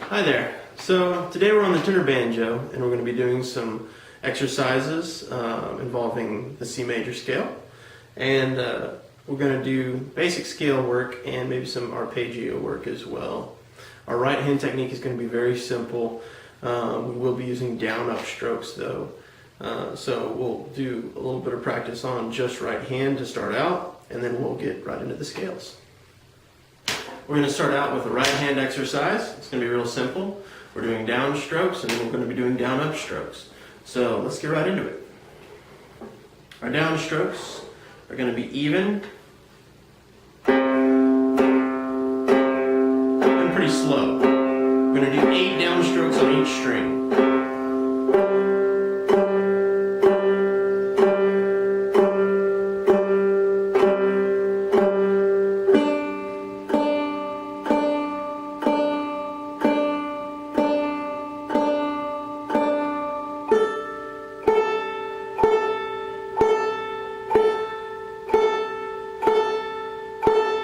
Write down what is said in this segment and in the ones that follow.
Hi there. So today we're on the tenor banjo and we're going to be doing some exercises involving the C major scale, and we're going to do basic scale work and maybe some arpeggio work as well. Our right hand technique is going to be very simple. We will be using down up strokes though, so we'll do a little bit of practice on just right hand to start out, and then we'll get right into the scales. We're going to start out with a right hand exercise. It's going to be real simple. We're doing down strokes and then we're going to be doing down up strokes. So let's get right into it. Our down strokes are going to be even and pretty slow. We're going to do 8 down strokes on each string.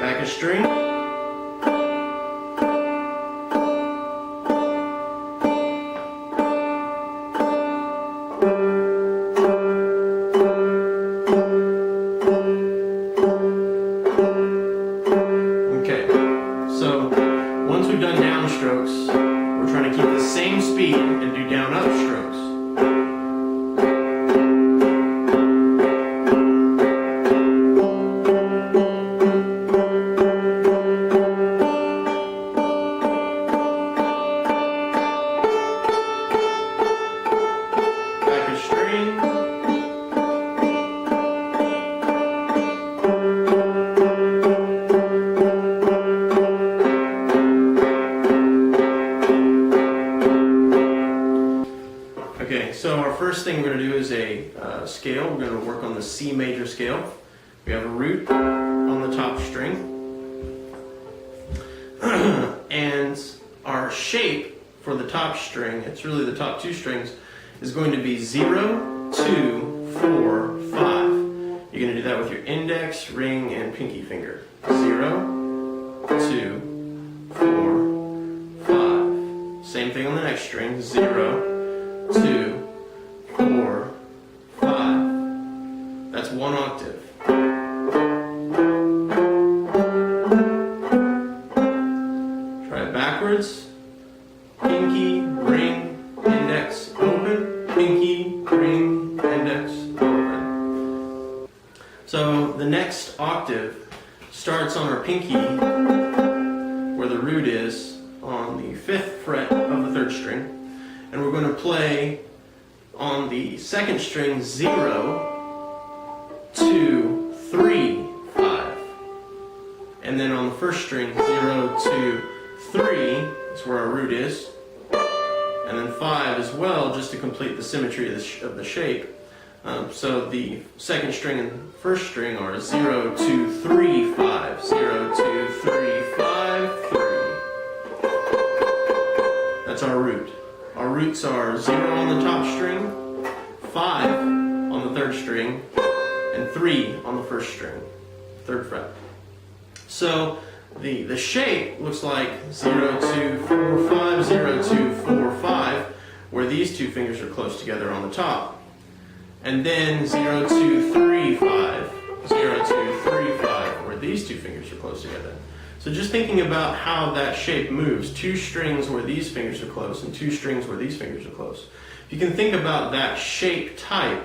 Back a string. Okay, so once we've done down strokes, we're trying to keep the same speed and do down up strokes. Okay, so our first thing we're going to do is a scale. We're going to work on the C major scale. We have a root on the top string. And our shape for the top string, it's really the top 2 strings, is going to be 0, 2, 4, 5. You're going to do that with your index, ring, and pinky finger. 0, 2, 4, 5. Same thing on the next string. 0, 2, 4, 5. That's 1 octave. Try it backwards. Pinky, ring, index, open. Pinky, ring, index, open. So the next octave starts on our pinky, where the root is, on the 5th fret of the 3rd string. And we're going to play on the 2nd string 0, 2, 3, 5. And then on the 1st string 0, 2, 3 is where our root is. And then 5 as well, just to complete the symmetry of the shape. So the 2nd string and 1st string are 0, 2, 3, 5. 0, 2, 3, 5, 3. That's our root. Our roots are 0 on the top string, 5 on the 3rd string, and 3 on the 1st string, 3rd fret. So the shape looks like 0, 2, 4, 5, 0, 2, 4, 5, where these 2 fingers are close together on the top. And then 0, 2, 3, 5, 0, 2, 3, 5, where these 2 fingers are close together. So just thinking about how that shape moves, 2 strings where these fingers are close and 2 strings where these fingers are close. If you can think about that shape type,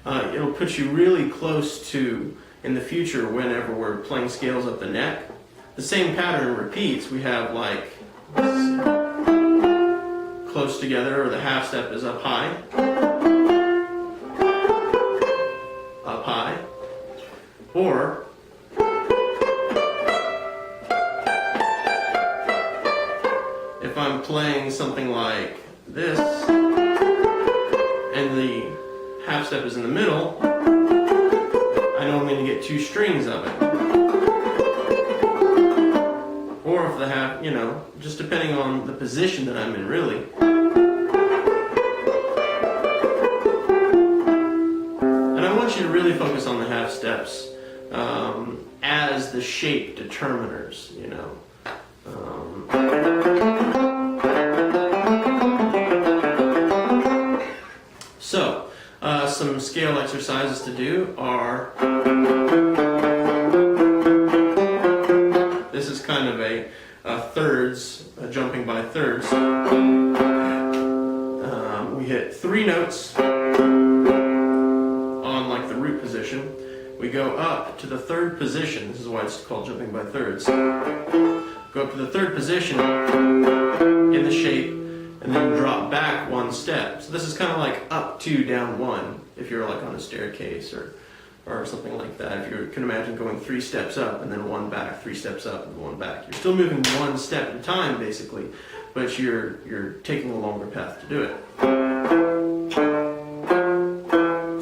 it'll put you really close to, in the future, whenever we're playing scales up the neck. The same pattern repeats. We have like close together, or the half step is up high, or if I'm playing something like this, and the half step is in the middle, I know I'm going to get 2 strings of it. Or if the half, just depending on the position that I'm in, really. And I want you to really focus on the half steps as the shape determiners, exercises to do are, this is kind of a thirds, jumping by thirds. We hit 3 notes on like the root position. We go up to the 3rd position. This is why it's called jumping by thirds. Go up to the 3rd position in the shape and then drop back 1 step. So this is kind of like up 2, down 1 if you're like on a staircase or something like that. If you can imagine going 3 steps up and then 1 back, 3 steps up and 1 back. You're still moving 1 step at a time basically, but you're taking a longer path to do it.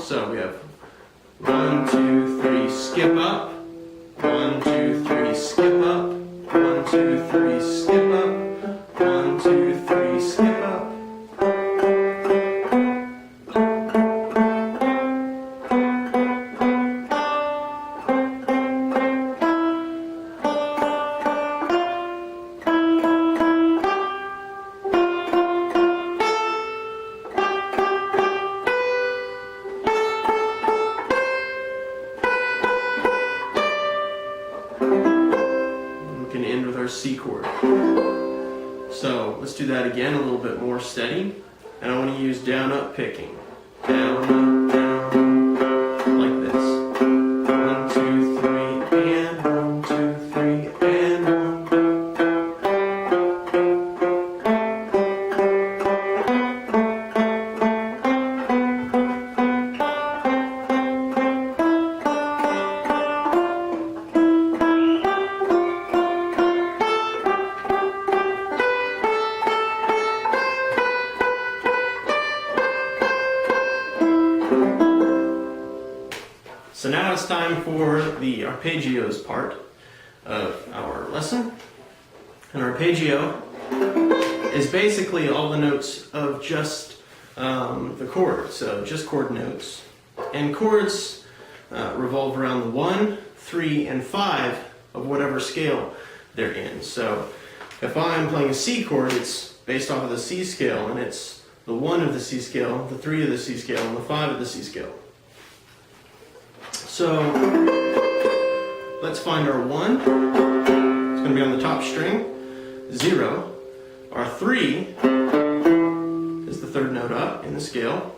So we have 1, 2, 3, skip up. 1, 2, 3, skip up. 1, 2, 3, skip up. 1, 2, 3, skip up. C chord. So let's do that again a little bit more steady, and I want to use down up picking. Down up, down, like this. 1, 2, 3, and 1, 2, 3, and 1. So now it's time for the arpeggios part of our lesson. An arpeggio is basically all the notes of just the chord, so just chord notes. And chords revolve around the 1, 3, and 5 of whatever scale they're in. So if I'm playing a C chord, it's based off of the C scale, and it's the 1 of the C scale, the 3 of the C scale, and the 5 of the C scale. So let's find our 1. It's going to be on the top string. 0. Our 3 is the 3rd note up in the scale.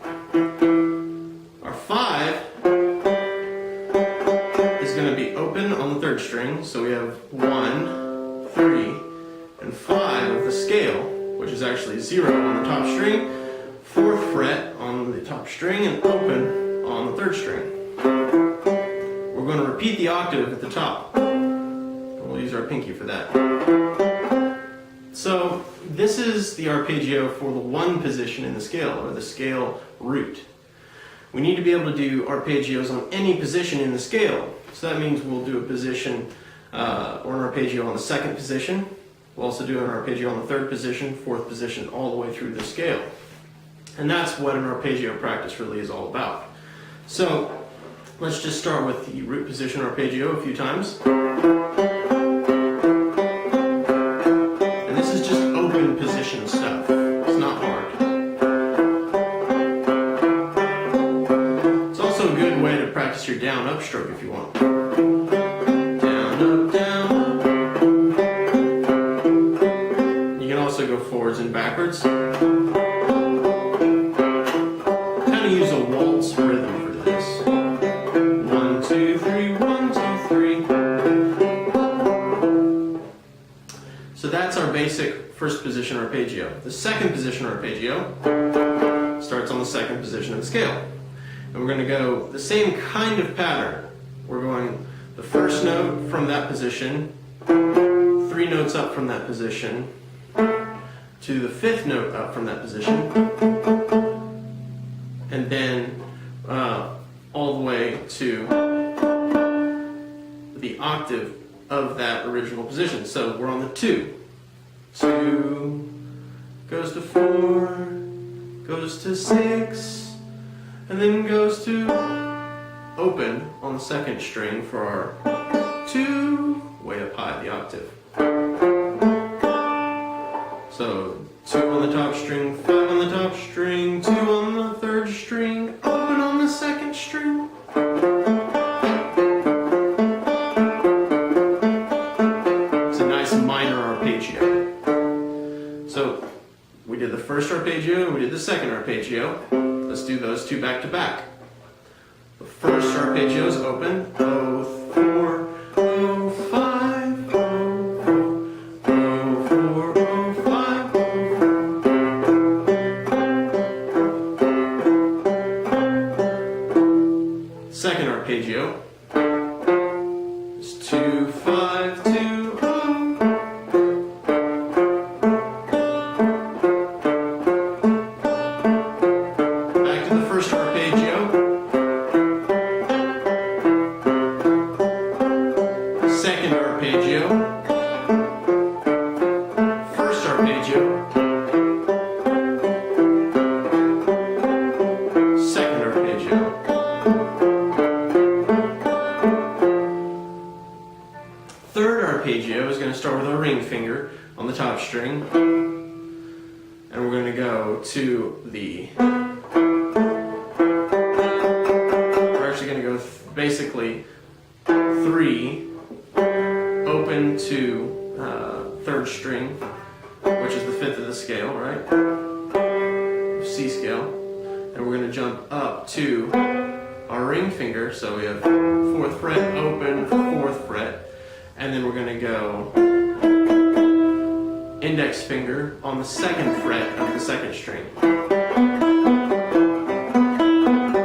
Our 5 is going to be open on the 3rd string. So we have 1, 3, and 5 of the scale, which is actually 0 on the top string, 4th fret on the top string, and open on the 3rd string. We're going to repeat the octave at the top. We'll use our pinky for that. So this is the arpeggio for the 1 position in the scale, or the scale root. We need to be able to do arpeggios on any position in the scale. So that means we'll do a position or an arpeggio on the 2nd position. We'll also do an arpeggio on the 3rd position, 4th position, all the way through the scale. And that's what an arpeggio practice really is all about. So let's just start with the root position arpeggio a few times. And this is just open position stuff. It's not hard. It's also a good way to practice your down up stroke if you want. Down up, down. You can also go forwards and backwards. Kind of use a waltz rhythm for this. 1, 2, 3, 1, 2, 3. So that's our basic 1st position arpeggio. The 2nd position arpeggio starts on the 2nd position of the scale. And we're going to go the same kind of pattern. We're going the 1st note from that position, 3 notes up from that position, to the 5th note up from that position, and then all the way to the octave of that original position. So we're on the 2. 2 goes to 4, goes to 6, and then goes to open on the 2nd string for our 2, way up high, the octave. So 2 on the top string, 5 on the top string, 2 on the 3rd string, open on the 2nd string, So we did the first arpeggio and we did the second arpeggio. Let's do those two back to back. The first arpeggio is open, 0, 4, 0, 5, 0, 4, 0, 5, 0. Second arpeggio is 2, 5, 2, 0. Back to the first arpeggio. Second arpeggio, first arpeggio, second arpeggio. Third arpeggio is going to start with a ring finger on the top string, and we're going to go to the, we're actually going to go basically 3, open to third string, which is the 5th of the scale, right? C scale. And we're going to jump up to our ring finger, so we have 4th fret, open, 4th fret, and then we're going to go index finger on the 2nd fret of the 2nd string.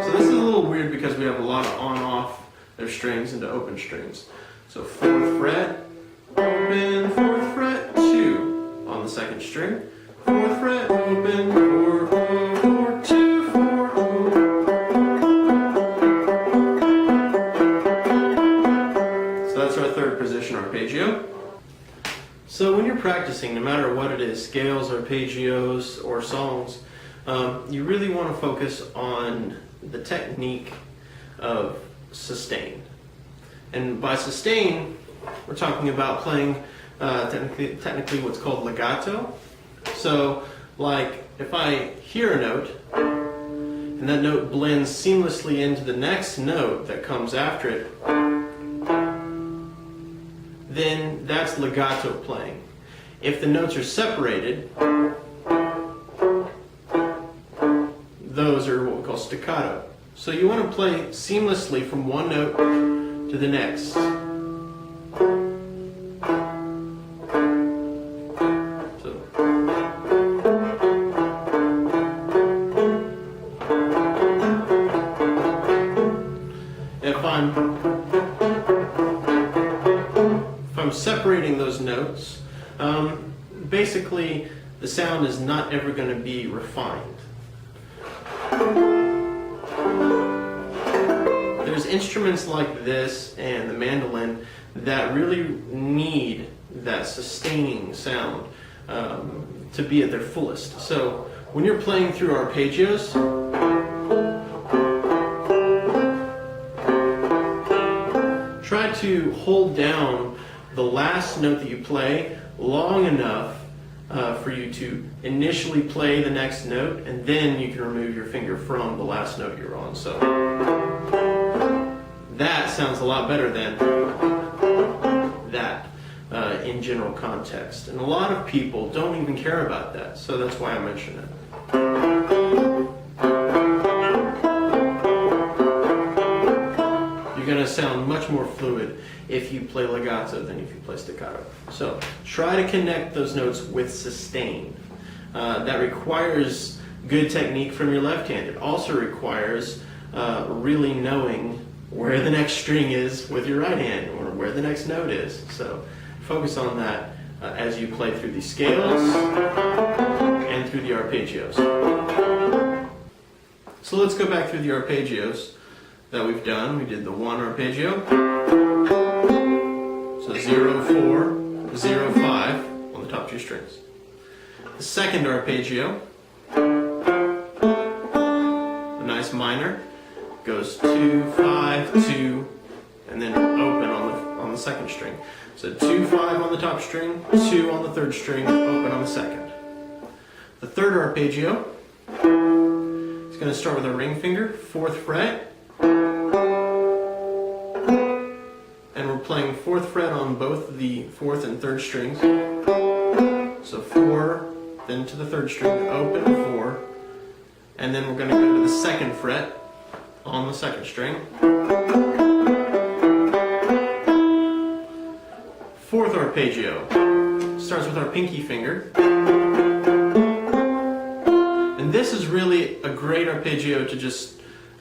So this is a little weird because we have a lot of on-off their strings into open strings. So 4th fret, open, 4th fret, 2 on the 2nd string, 4th fret, open, 4, 4, 2, 4, 0. So that's our third position arpeggio. So when you're practicing, no matter what it is, scales, arpeggios, or songs, you really want to focus on the technique of sustain. And by sustain, we're talking about playing technically what's called legato. So, like, if I hear a note, and that note blends seamlessly into the next note that comes after it, then that's legato playing. If the notes are separated, those are what we call staccato. So you want to play seamlessly from one note to the next. So, if I'm separating those notes, basically the sound is not ever going to be refined. There's instruments like this and the mandolin that really need that sustaining sound to be at their fullest. So when you're playing through arpeggios, try to hold down the last note that you play long enough for you to initially play the next note, and then you can remove your finger from the last note you're on. So that sounds a lot better than that in general context. And a lot of people don't even care about that, so that's why I mention it. You're going to sound much more fluid if you play legato than if you play staccato. So try to connect those notes with sustain. That requires good technique from your left hand. It also requires really knowing where the next string is with your right hand, or where the next note is. So focus on that as you play through the scales and through the arpeggios. So let's go back through the arpeggios that we've done. We did the 1 arpeggio, so 0, 4, 0, 5 on the top 2 strings. The second arpeggio, a nice minor, goes 2, 5, 2, and then open on the second string. So 2, 5 on the top string, 2 on the third string, open on the second. The third arpeggio is going to start with a ring finger, 4th fret, and we're playing 4th fret on both the 4th and 3rd strings. So 4, then to the third string, open, 4, and then we're going to go to the second fret on the second string. Fourth arpeggio starts with our pinky finger. And this is really a great arpeggio to just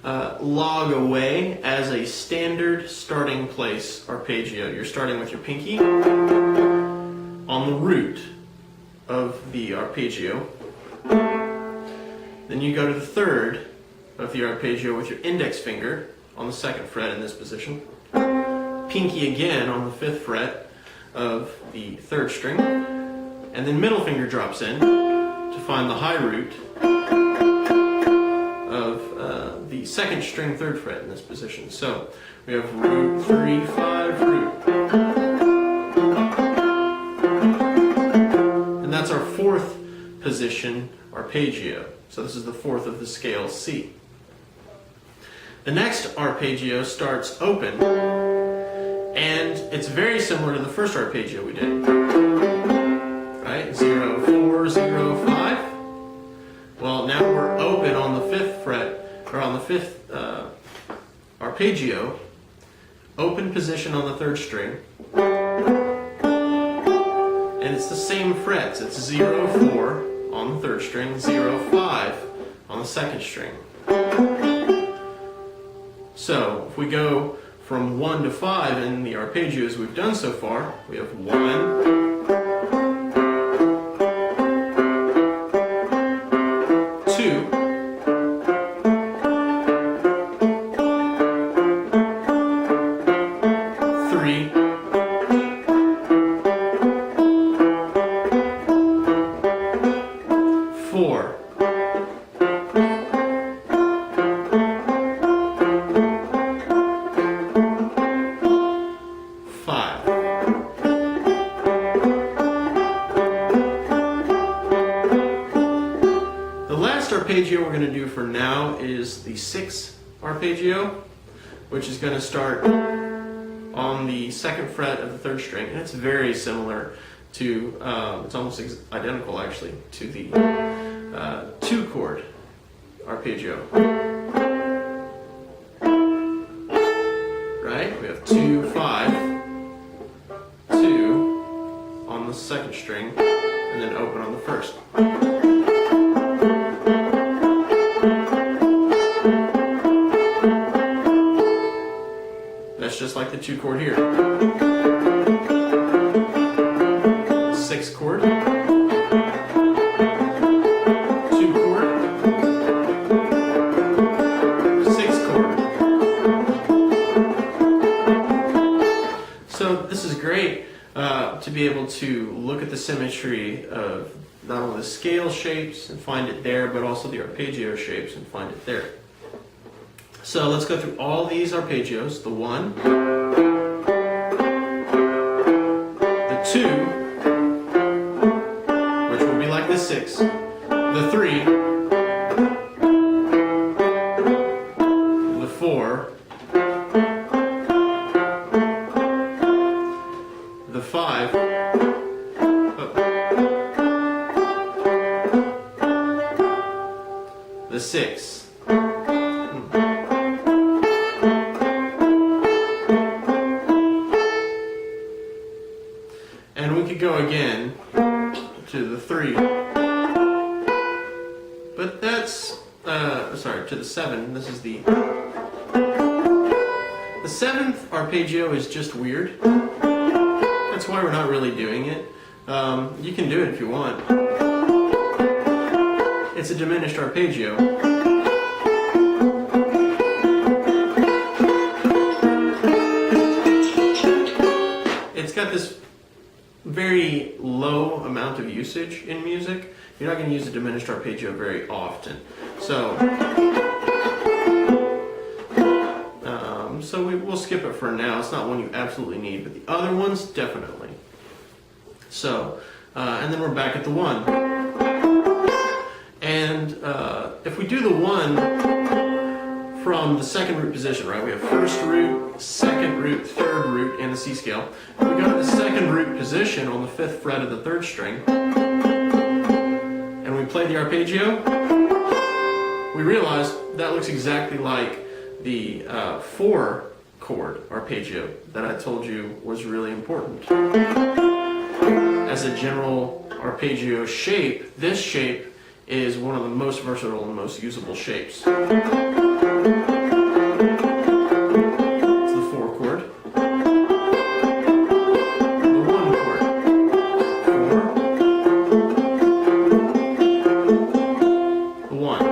log away as a standard starting place arpeggio. You're starting with your pinky on the root of the arpeggio. Then you go to the third of the arpeggio with your index finger on the second fret in this position. Pinky again on the 5th fret of the third string. And then middle finger drops in to find the high root of the second string 3rd fret in this position. So we have root, 3, 5, root. And that's our 4th position arpeggio. So this is the 4th of the scale C. The next arpeggio starts open, and it's very similar to the first arpeggio we did. Right? 0, 4, 0, 5. Well, now we're open on the 5th fret, or on the 5th arpeggio, open position on the 3rd string, and it's the same frets. It's 0, 4 on the 3rd string, 0, 5 on the 2nd string. So if we go from 1 to 5 in the arpeggios we've done so far, we have 1, 2, 3, 4, 5. The last arpeggio we're going to do for now is the 6th arpeggio, which is going to start on the 2nd fret of the 3rd string, and it's very similar to, it's almost identical actually, to the 2-chord arpeggio. Right? We have 2, 5, 2 on the 2nd string, and then open on the 1st. That's just like the 2-chord here. 6th chord, 2-chord, 6th chord. So this is great to be able to look at the symmetry of not only the scale shapes and find it there, but also the arpeggio shapes and find it there. So let's go through all these arpeggios. The 1, the 2, which will be like the 6, the 3, the 4, the 5, the 6. And we could go again to the 3, but that's, sorry, to the 7. This is the 7th arpeggio is just weird. That's why we're not really doing it. You can do it if you want. It's a diminished arpeggio. It's got this very low amount of usage in music. You're not going to use a diminished arpeggio very often. So we'll skip it for now. It's not one you absolutely need, but the other ones, definitely. So, and then we're back at the 1. And if we do the 1 from the 2nd root position, right? We have 1st root, 2nd root, 3rd root, and the C scale. If we go to the 2nd root position on the 5th fret of the 3rd string, and we played the arpeggio, we realized that looks exactly like the 4-chord arpeggio that I told you was really important. As a general arpeggio shape, this shape is one of the most versatile and most usable shapes. It's the 4-chord. The 1-chord. 4. The 1.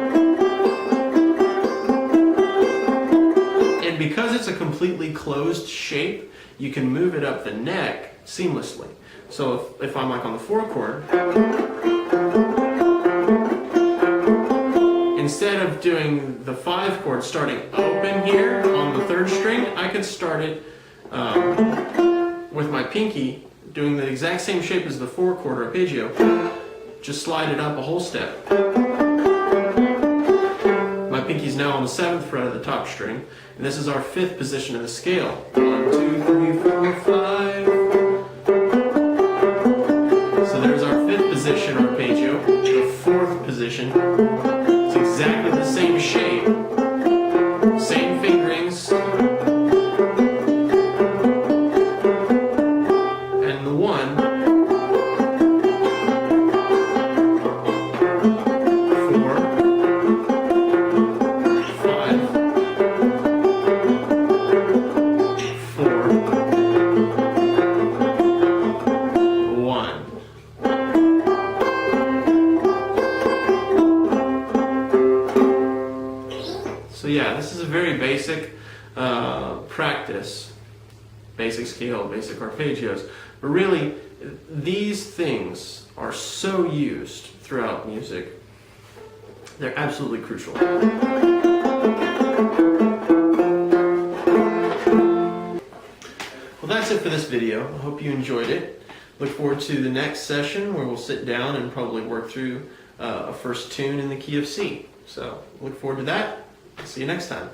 And because it's a completely closed shape, you can move it up the neck seamlessly. So if I'm like on the 4-chord, instead of doing the 5-chord starting open here on the 3rd string, I could start it with my pinky doing the exact same shape as the 4-chord arpeggio, just slide it up a whole step. My pinky's now on the 7th fret of the top string, and this is our 5th position in the scale. 1, 2, 3, 4, 5. So there's our 5th position arpeggio, the 4th position. It's exactly the same shape, same fingerings, and the 1, 4, 5, 4, 1. So yeah, this is a very basic practice, basic scale, basic arpeggios, but really these things are so used throughout music. They're absolutely crucial. Well, that's it for this video. I hope you enjoyed it. Look forward to the next session where we'll sit down and probably work through a first tune in the key of C. So look forward to that. See you next time.